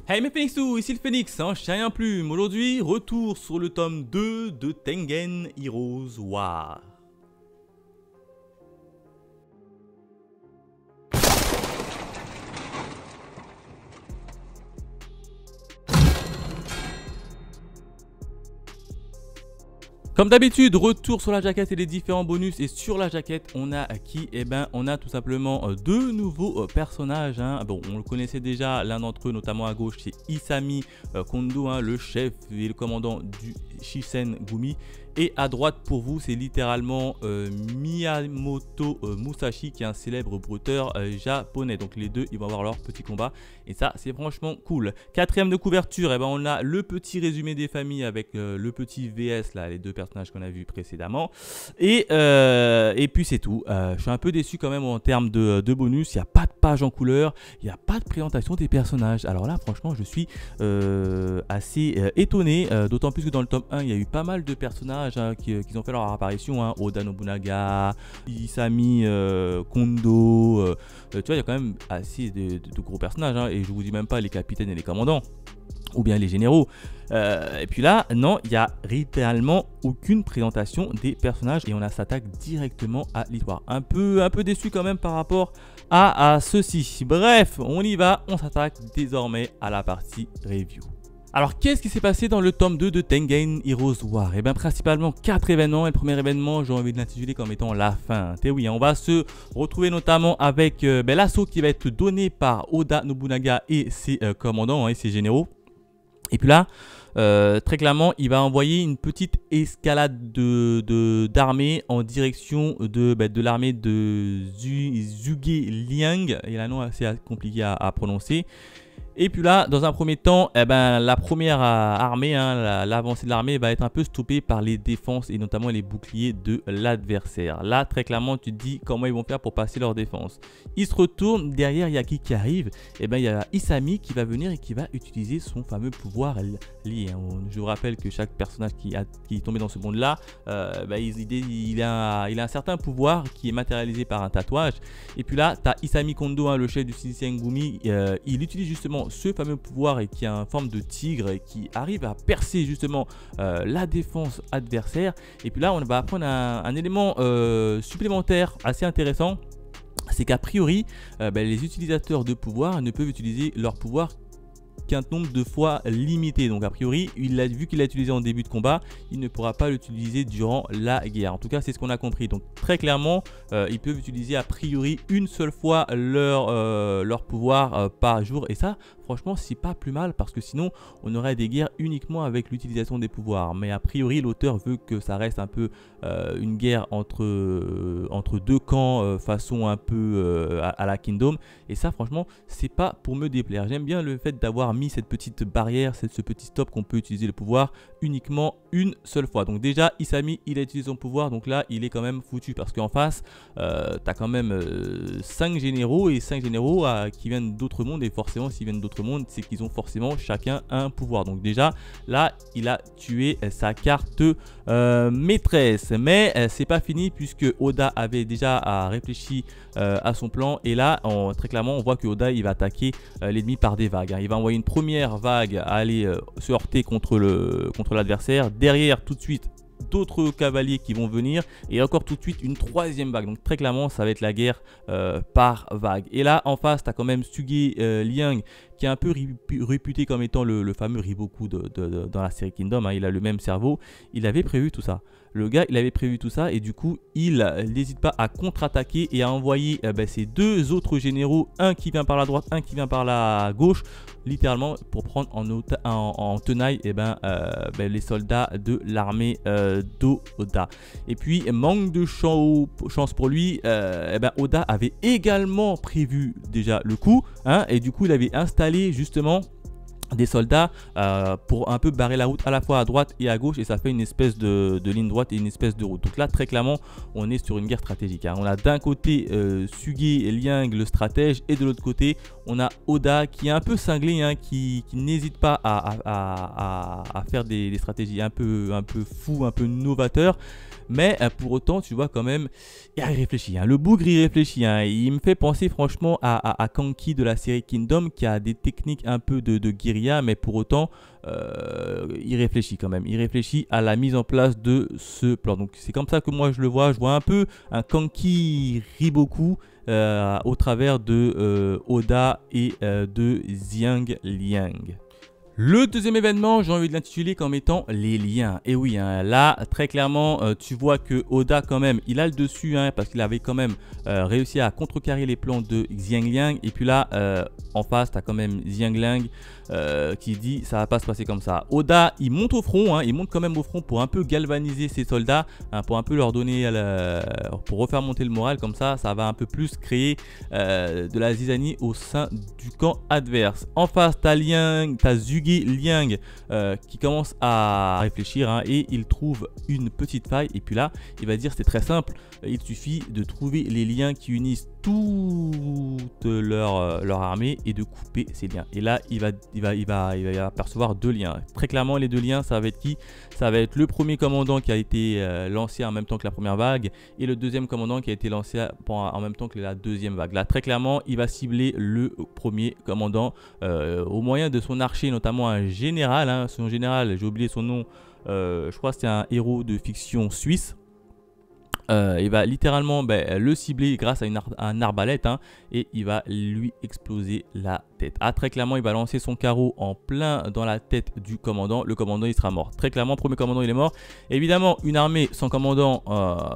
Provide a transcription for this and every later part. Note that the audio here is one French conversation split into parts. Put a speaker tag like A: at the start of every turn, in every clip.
A: Hey mes Phoenixous, ici le Phoenix, hein, chien plume. Aujourd'hui, retour sur le tome 2 de Tengen Heroes War. Comme d'habitude, retour sur la jaquette et les différents bonus. Et sur la jaquette, on a qui? Eh ben, on a tout simplement deux nouveaux personnages. Hein. Bon, on le connaissait déjà, l'un d'entre eux, notamment à gauche, c'est Isami Kondo, hein, le chef et le commandant du Shisengumi. Et à droite pour vous, c'est littéralement Miyamoto Musashi, qui est un célèbre bretteur japonais. Donc les deux, ils vont avoir leur petit combat. Et ça, c'est franchement cool. Quatrième de couverture, eh ben, on a le petit résumé des familles avec le petit VS, là, les deux personnages qu'on a vus précédemment. Et puis c'est tout. Je suis un peu déçu quand même en termes de bonus. Il n'y a pas de page en couleur. Il n'y a pas de présentation des personnages. Alors là, franchement, je suis assez étonné. D'autant plus que dans le tome 1, il y a eu pas mal de personnages qui ont fait leur apparition, hein. Oda Nobunaga, Isami Kondo, tu vois, il y a quand même assez de gros personnages, hein, et je vous dis même pas les capitaines et les commandants, ou bien les généraux. Et puis là, non, il n'y a littéralement aucune présentation des personnages et on s'attaque directement à l'histoire. Un peu déçu quand même par rapport à ceci. Bref, on y va, on s'attaque désormais à la partie review. Alors, qu'est-ce qui s'est passé dans le tome 2 de Tengen Heroes War? Et bien, principalement 4 événements. Et le premier événement, j'ai envie de l'intituler comme étant la fin. Et oui, on va se retrouver notamment avec l'assaut qui va être donné par Oda Nobunaga et ses commandants, et ses généraux. Et puis là, très clairement, il va envoyer une petite escalade d'armée en direction de l'armée de Zhuge Liang. Il y a un nom assez compliqué à prononcer. Et puis là, dans un premier temps, eh ben, la première armée, hein, l'avancée de l'armée va être un peu stoppée par les défenses et notamment les boucliers de l'adversaire. Là, très clairement, tu te dis comment ils vont faire pour passer leur défense. Ils se retournent, derrière, il y a qui arrive? Eh ben, il y a Isami qui va venir et qui va utiliser son fameux pouvoir lié. Je vous rappelle que chaque personnage qui est tombé dans ce monde-là, il a un certain pouvoir qui est matérialisé par un tatouage. Et puis là, tu as Isami Kondo, hein, le chef du Shisengumi, il utilise justement ce fameux pouvoir et qui a une forme de tigre et qui arrive à percer justement la défense adversaire. Et puis là, on va apprendre un élément supplémentaire assez intéressant. C'est qu'a priori, les utilisateurs de pouvoir ne peuvent utiliser leur pouvoir qu'un nombre de fois limité. Donc a priori, vu qu'il l'a utilisé en début de combat, il ne pourra pas l'utiliser durant la guerre. En tout cas, c'est ce qu'on a compris. Donc très clairement, ils peuvent utiliser a priori une seule fois leur pouvoir par jour. Et ça, franchement, c'est pas plus mal parce que sinon, on aurait des guerres uniquement avec l'utilisation des pouvoirs. Mais a priori, l'auteur veut que ça reste un peu une guerre entre deux camps façon un peu à la Kingdom. Et ça, franchement, c'est pas pour me déplaire. J'aime bien le fait d'avoir mis cette petite barrière, ce petit stop qu'on peut utiliser le pouvoir uniquement une seule fois. Donc déjà, Isami, il a utilisé son pouvoir. Donc là, il est quand même foutu parce qu'en face, tu as quand même 5 généraux et 5 généraux qui viennent d'autres mondes. Et forcément, s'ils viennent d'autres mondes, c'est qu'ils ont forcément chacun un pouvoir. Donc déjà, là, il a tué sa carte maîtresse. Mais c'est pas fini puisque Oda avait déjà réfléchi à son plan. Et là, très clairement, on voit que Oda, il va attaquer l'ennemi par des vagues. Hein. Il va envoyer une première vague à aller se heurter contre l'adversaire. Derrière, tout de suite, d'autres cavaliers qui vont venir et encore tout de suite une troisième vague. Donc très clairement, ça va être la guerre par vague. Et là, en face, tu as quand même Zhuge Liang qui est un peu réputé comme étant le fameux Riboku dans la série Kingdom. Hein. Il a le même cerveau. Il avait prévu tout ça. Le gars, il avait prévu tout ça et du coup, il n'hésite pas à contre-attaquer et à envoyer ses deux autres généraux, un qui vient par la droite, un qui vient par la gauche, littéralement pour prendre en tenaille les soldats de l'armée d'Oda. Et puis, manque de chance pour lui, Oda avait également prévu déjà le coup, hein, et du coup, il avait installé justement des soldats pour un peu barrer la route à la fois à droite et à gauche, et ça fait une espèce de ligne droite et une espèce de route. Donc là, très clairement, on est sur une guerre stratégique, hein. On a d'un côté Sugé Liang, le stratège, et de l'autre côté on a Oda qui est un peu cinglé, hein, qui n'hésite pas à faire des stratégies un peu fou, un peu novateurs. Mais pour autant, tu vois quand même, il réfléchit, hein. Le bougre, il réfléchit, hein. Il me fait penser franchement à Kanki de la série Kingdom, qui a des techniques un peu de guérilla, mais pour autant, il réfléchit quand même. Il réfléchit à la mise en place de ce plan. Donc c'est comme ça que moi je le vois. Je vois un peu un Kanki Riboku au travers de Oda et de Xiang Liang. Le deuxième événement, j'ai envie de l'intituler comme étant les liens. Et oui, hein, là, très clairement, tu vois que Oda, quand même, il a le dessus, hein, parce qu'il avait quand même réussi à contrecarrer les plans de Xiang Liang. Et puis là, en face, tu as quand même Xiang Liang qui dit ça va pas se passer comme ça. Oda, il monte au front, hein, il monte quand même au front pour un peu galvaniser ses soldats, hein, pour un peu leur donner, pour refaire monter le moral. Comme ça va un peu plus créer de la zizanie au sein du camp adverse. En face, tu as Zhuge Liang qui commence à réfléchir, hein, et il trouve une petite faille. Et puis là, il va dire c'est très simple, il suffit de trouver les liens qui unissent toute leur armée et de couper ces liens. Et là, il va apercevoir deux liens. Très clairement, les deux liens, ça va être qui? Ça va être le premier commandant qui a été lancé en même temps que la première vague, et le deuxième commandant qui a été lancé en même temps que la deuxième vague. Là, très clairement, il va cibler le premier commandant au moyen de son archer, notamment un général, hein. Son général, j'ai oublié son nom, je crois que c'est un héros de fiction suisse. Il va littéralement le cibler grâce à un arbalète, hein, et il va lui exploser la tête. Ah, très clairement, il va lancer son carreau en plein dans la tête du commandant. Le commandant, il sera mort. Très clairement, premier commandant, il est mort. Évidemment, une armée sans commandant,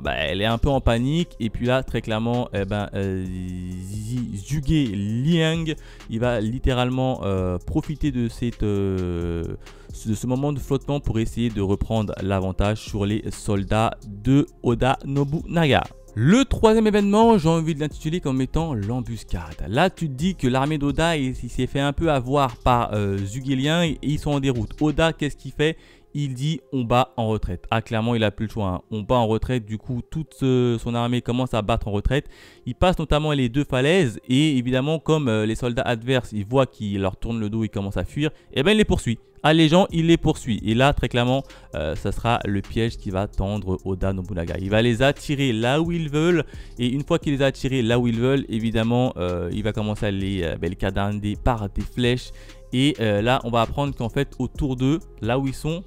A: elle est un peu en panique. Et puis là, très clairement, Zhuge Liang, il va littéralement profiter de ce moment de flottement pour essayer de reprendre l'avantage sur les soldats de Oda Nobunaga. Le troisième événement, j'ai envie de l'intituler comme étant l'embuscade. Là, tu te dis que l'armée d'Oda s'est fait un peu avoir par Zhuge Liang et ils sont en déroute. Oda, qu'est-ce qu'il fait? Il dit on bat en retraite. Ah, clairement, il n'a plus le choix, hein. On bat en retraite. Du coup, toute son armée commence à battre en retraite. Il passe notamment les deux falaises. Et évidemment, comme les soldats adverses, ils voient qu'il leur tourne le dos, ils commencent à fuir, et il les poursuit. Allégeant, il les poursuit. Et là, très clairement, ça sera le piège qui va tendre Oda Nobunaga. Il va les attirer là où ils veulent. Et une fois qu'il les a attirés là où ils veulent, évidemment, il va commencer à les cadrer par des flèches. Et là, on va apprendre qu'en fait, autour d'eux, là où ils sont,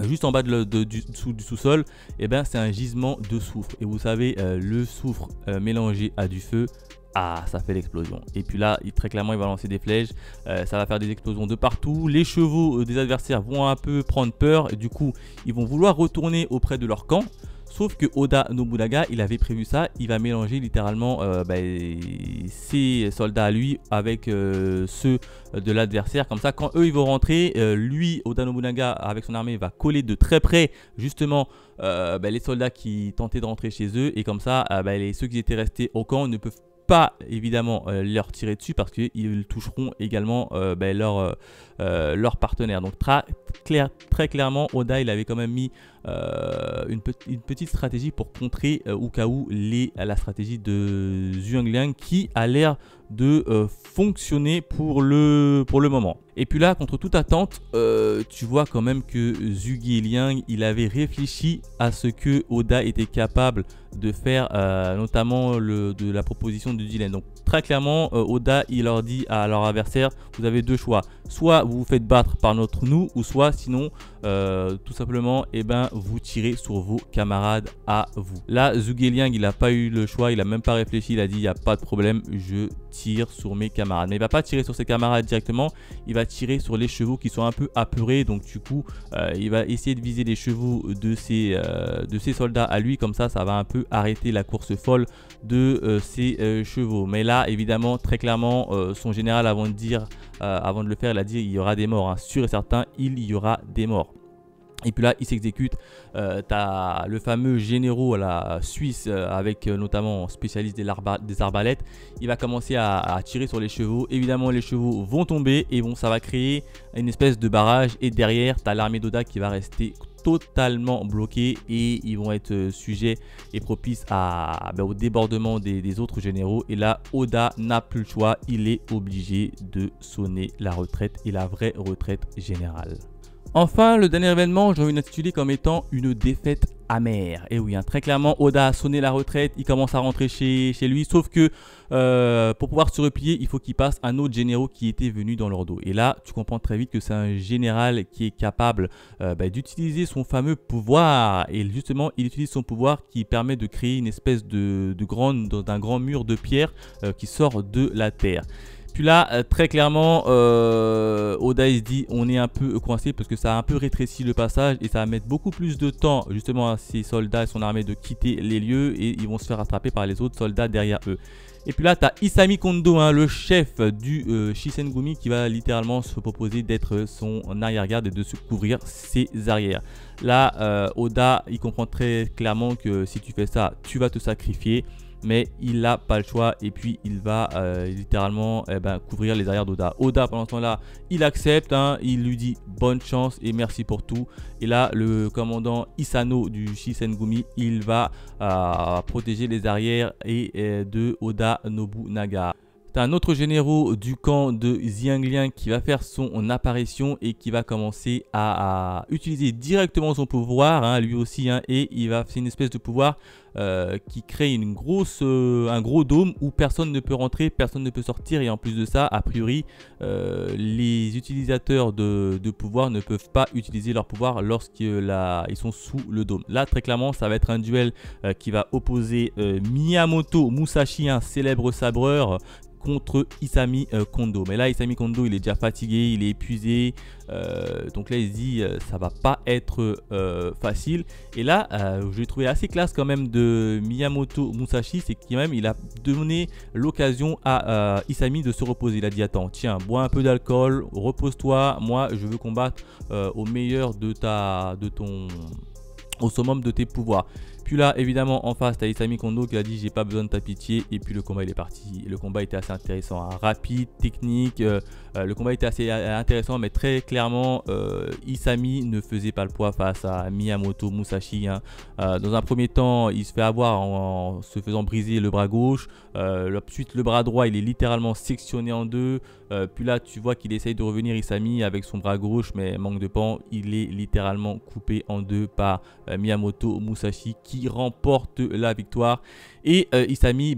A: juste en bas du sous-sol, c'est un gisement de soufre. Et vous savez, le soufre mélangé à du feu, ah, ça fait l'explosion. Et puis là, très clairement, il va lancer des flèches. Ça va faire des explosions de partout. Les chevaux des adversaires vont un peu prendre peur. Et du coup, ils vont vouloir retourner auprès de leur camp. Sauf que Oda Nobunaga, il avait prévu ça. Il va mélanger littéralement ses soldats à lui avec ceux de l'adversaire. Comme ça, quand eux, ils vont rentrer, lui, Oda Nobunaga, avec son armée, va coller de très près, justement, les soldats qui tentaient de rentrer chez eux. Et comme ça, ceux qui étaient restés au camp ne peuvent pas évidemment leur tirer dessus parce qu'ils toucheront également leur partenaire. Donc très clairement, Oda, il avait quand même mis une petite stratégie pour contrer au cas où la stratégie de Zhuge Liang qui a l'air de fonctionner pour le moment. Et puis là, contre toute attente, tu vois quand même que Zhuge Liang, il avait réfléchi à ce que Oda était capable de faire, notamment de la proposition de Dylan. Donc très clairement, Oda, il leur dit à leur adversaire, vous avez deux choix. Soit vous vous faites battre par nous, ou soit sinon, tout simplement, vous tirez sur vos camarades à vous. Là, Zhuge Liang, il n'a pas eu le choix, il n'a même pas réfléchi, il a dit, il n'y a pas de problème, je tire sur mes camarades. Mais il ne va pas tirer sur ses camarades directement, il va tirer sur les chevaux qui sont un peu apeurés. Donc du coup, il va essayer de viser les chevaux de ses soldats à lui. Comme ça, ça va un peu arrêter la course folle de ses chevaux. Mais là, évidemment, très clairement, son général, avant de le faire, il a dit il y aura des morts, hein. Sûr et certain, il y aura des morts. Et puis là, il s'exécute. Tu as le fameux généraux à la Suisse, avec notamment spécialiste des arbalètes. Il va commencer à tirer sur les chevaux. Évidemment, les chevaux vont tomber et ça va créer une espèce de barrage. Et derrière, tu as l'armée d'Oda qui va rester totalement bloquée et ils vont être sujets et propices au débordement des autres généraux. Et là, Oda n'a plus le choix. Il est obligé de sonner la retraite et la vraie retraite générale. Enfin, le dernier événement, j'ai envie d'intituler comme étant une défaite amère. Et oui, très clairement, Oda a sonné la retraite, il commence à rentrer chez lui, sauf que pour pouvoir se replier, il faut qu'il passe un autre général qui était venu dans leur dos. Et là, tu comprends très vite que c'est un général qui est capable d'utiliser son fameux pouvoir. Et justement, il utilise son pouvoir qui permet de créer une espèce d'un grand mur de pierre qui sort de la terre. Puis là, très clairement, Oda il se dit on est un peu coincé parce que ça a un peu rétréci le passage et ça va mettre beaucoup plus de temps justement à ses soldats et son armée de quitter les lieux et ils vont se faire rattraper par les autres soldats derrière eux. Et puis là, tu as Isami Kondo, le chef du Shisengumi qui va littéralement se proposer d'être son arrière-garde et de se couvrir ses arrières. Là, Oda, il comprend très clairement que si tu fais ça, tu vas te sacrifier. Mais il n'a pas le choix et puis il va littéralement couvrir les arrières d'Oda. Oda pendant ce temps-là, il accepte, il lui dit bonne chance et merci pour tout. Et là, le commandant Isano du Shisengumi, il va protéger les arrières de Oda Nobunaga. T'as un autre général du camp de Xiangliang qui va faire son apparition et qui va commencer à utiliser directement son pouvoir, lui aussi, et c'est une espèce de pouvoir qui crée un gros dôme où personne ne peut rentrer, personne ne peut sortir et en plus de ça, a priori, les utilisateurs de pouvoir ne peuvent pas utiliser leur pouvoir lorsqu'ils sont sous le dôme. Là, très clairement, ça va être un duel qui va opposer Miyamoto Musashi, un célèbre sabreur, contre Isami Kondo. Mais là, Isami Kondo, il est déjà fatigué, il est épuisé. Donc là, il se dit, ça va pas être facile. Et là, je l'ai trouvé assez classe quand même de Miyamoto Musashi, c'est qu'il a donné l'occasion à Isami de se reposer. Il a dit, attends, tiens, bois un peu d'alcool, repose-toi. Moi, je veux combattre au meilleur au summum de tes pouvoirs. Puis là, évidemment, en face, tu as Isami Kondo qui a dit j'ai pas besoin de ta pitié. Et puis le combat, il est parti. Le combat était assez intéressant, rapide, technique. Le combat était assez intéressant, mais très clairement, Isami ne faisait pas le poids face à Miyamoto Musashi. Dans un premier temps, il se fait avoir en se faisant briser le bras gauche. Ensuite, le bras droit, il est littéralement sectionné en deux. Puis là, tu vois qu'il essaye de revenir Isami avec son bras gauche, mais manque de pan, il est littéralement coupé en deux par Miyamoto Musashi qui remporte la victoire. Et Isami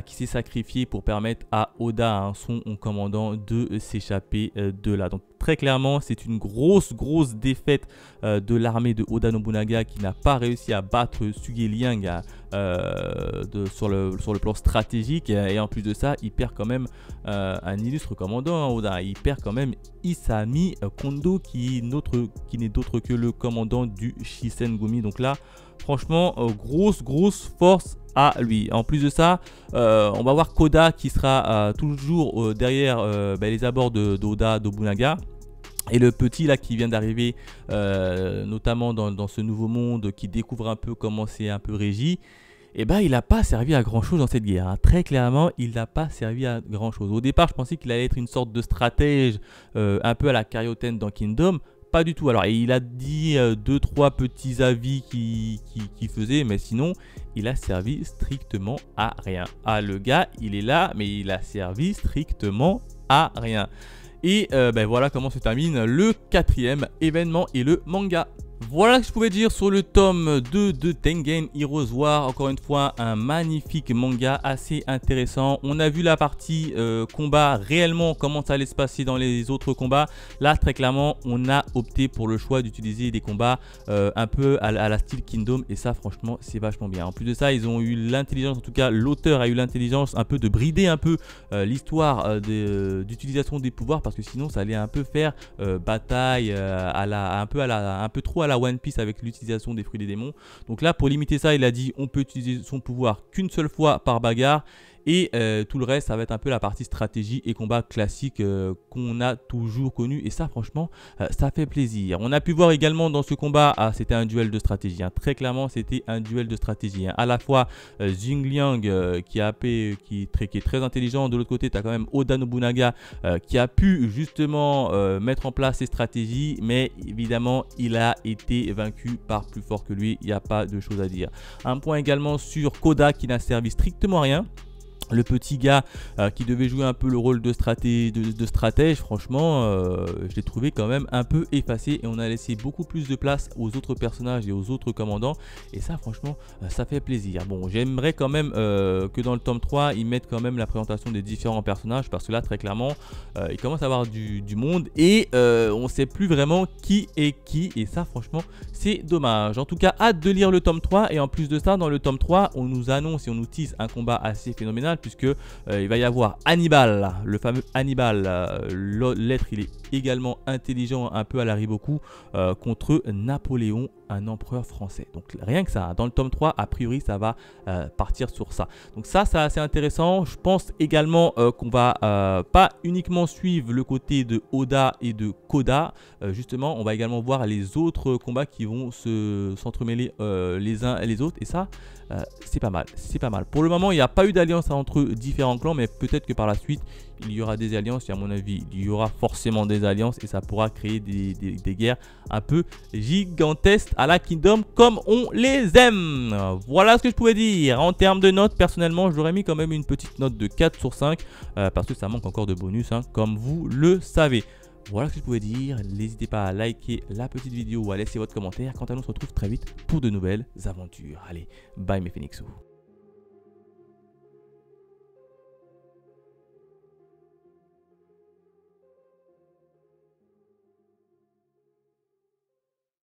A: qui s'est sacrifié pour permettre à Oda, son commandant, de s'échapper de là. Donc très clairement, c'est une grosse défaite de l'armée de Oda Nobunaga qui n'a pas réussi à battre Sugeliang sur le plan stratégique. Et en plus de ça, il perd quand même un illustre commandant, Oda. Il perd quand même Isami Kondo qui n'est d'autre que le commandant du Shisengumi. Donc là, franchement, grosse force à lui. En plus de ça, on va voir Koda qui sera toujours derrière les abords d'Oda Nobunaga. Et le petit là qui vient d'arriver, notamment dans ce nouveau monde, qui découvre un peu comment c'est un peu régi, il n'a pas servi à grand chose dans cette guerre. Très clairement, il n'a pas servi à grand chose. Au départ, je pensais qu'il allait être une sorte de stratège un peu à la Kaioten dans Kingdom. Pas du tout. Alors, il a dit 2-3 petits avis qu'il faisait, mais sinon, il a servi strictement à rien. Le gars, il est là, mais il a servi strictement à rien. Et voilà comment se termine le 4e événement et le manga. Voilà ce que je pouvais dire sur le tome 2 de Tengen Heroes War. Encore une fois, un magnifique manga assez intéressant. On a vu la partie combat réellement, comment ça allait se passer dans les autres combats. Là, très clairement, on a opté pour le choix d'utiliser des combats un peu à la style Kingdom. Et ça, franchement, c'est vachement bien. En plus de ça, ils ont eu l'intelligence, en tout cas, l'auteur a eu l'intelligence un peu de brider un peu l'histoire d'utilisation des pouvoirs. Parce que sinon, ça allait un peu faire bataille un peu trop à la One Piece avec l'utilisation des fruits des démons. Donc là, pour limiter ça, il a dit on peut utiliser son pouvoir qu'une seule fois par bagarre. Et tout le reste, ça va être un peu la partie stratégie et combat classique qu'on a toujours connu. Et ça, franchement, ça fait plaisir. On a pu voir également dans ce combat, c'était un duel de stratégie. Très clairement, c'était un duel de stratégie. À la fois Xingliang qui est très intelligent. De l'autre côté, tu as quand même Oda Nobunaga qui a pu justement mettre en place ses stratégies. Mais évidemment, il a été vaincu par plus fort que lui. Il n'y a pas de chose à dire. Un point également sur Koda qui n'a servi strictement à rien. Le petit gars qui devait jouer un peu le rôle de stratège, franchement, je l'ai trouvé quand même un peu effacé et on a laissé beaucoup plus de place aux autres personnages et aux autres commandants. Et ça, franchement, ça fait plaisir. Bon, j'aimerais quand même que dans le tome 3, ils mettent quand même la présentation des différents personnages parce que là, très clairement, il commence à avoir du monde et on ne sait plus vraiment qui est qui. Et ça, franchement, c'est dommage. En tout cas, hâte de lire le tome 3 et en plus de ça, dans le tome 3, on nous annonce et on nous tease un combat assez phénoménal puisque il va y avoir Hannibal, le fameux Hannibal, l'être il est également intelligent un peu à la Riboku contre Napoléon, un empereur français. Donc rien que ça, dans le tome 3 a priori ça va partir sur ça. Donc ça c'est assez intéressant. Je pense également qu'on va pas uniquement suivre le côté de Oda et de Koda, justement on va également voir les autres combats qui vont s'entremêler les uns et les autres et ça c'est pas mal, c'est pas mal. Pour le moment il n'y a pas eu d'alliance entre différents clans mais peut-être que par la suite il y aura des alliances et à mon avis il y aura forcément des alliances et ça pourra créer des guerres un peu gigantesques à la Kingdom comme on les aime. Voilà ce que je pouvais dire. En termes de notes, personnellement je l'aurais mis quand même une petite note de 4 sur 5 parce que ça manque encore de bonus comme vous le savez. Voilà ce que je pouvais dire. N'hésitez pas à liker la petite vidéo ou à laisser votre commentaire. Quant à nous, on se retrouve très vite pour de nouvelles aventures. Allez, bye mes Phoenixos.